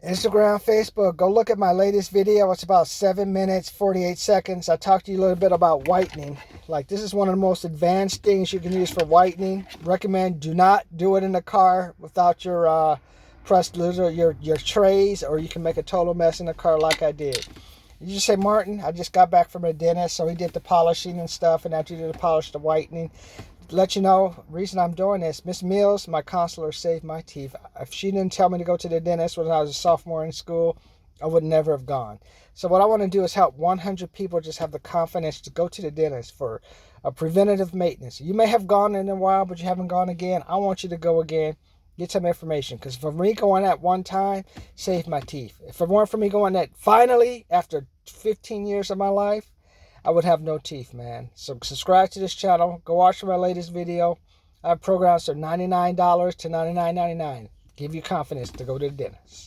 Instagram, Facebook, go look at my latest video. It's about 7 minutes, 48 seconds. I talked to you a little bit about whitening. Like, this is one of the most advanced things you can use for whitening. Recommend do not do it in the car without your pressed lid or your trays, or you can make a total mess in the car like I did. You just say, Martin, I just got back from a dentist, so he did the polishing and stuff, and after he did the polish, the whitening. Let you know, reason I'm doing this, Miss Mills, my counselor, saved my teeth. If she didn't tell me to go to the dentist when I was a sophomore in school, I would never have gone. So what I want to do is help 100 people just have the confidence to go to the dentist for a preventative maintenance. You may have gone in a while, but you haven't gone again. I want you to go again. Get some information, because for me going at one time saved my teeth. If it weren't for me going at finally after 15 years of my life, I would have no teeth, man. So subscribe to this channel. Go watch my latest video. I have programs for $99 to $99.99. Give you confidence to go to the dentist.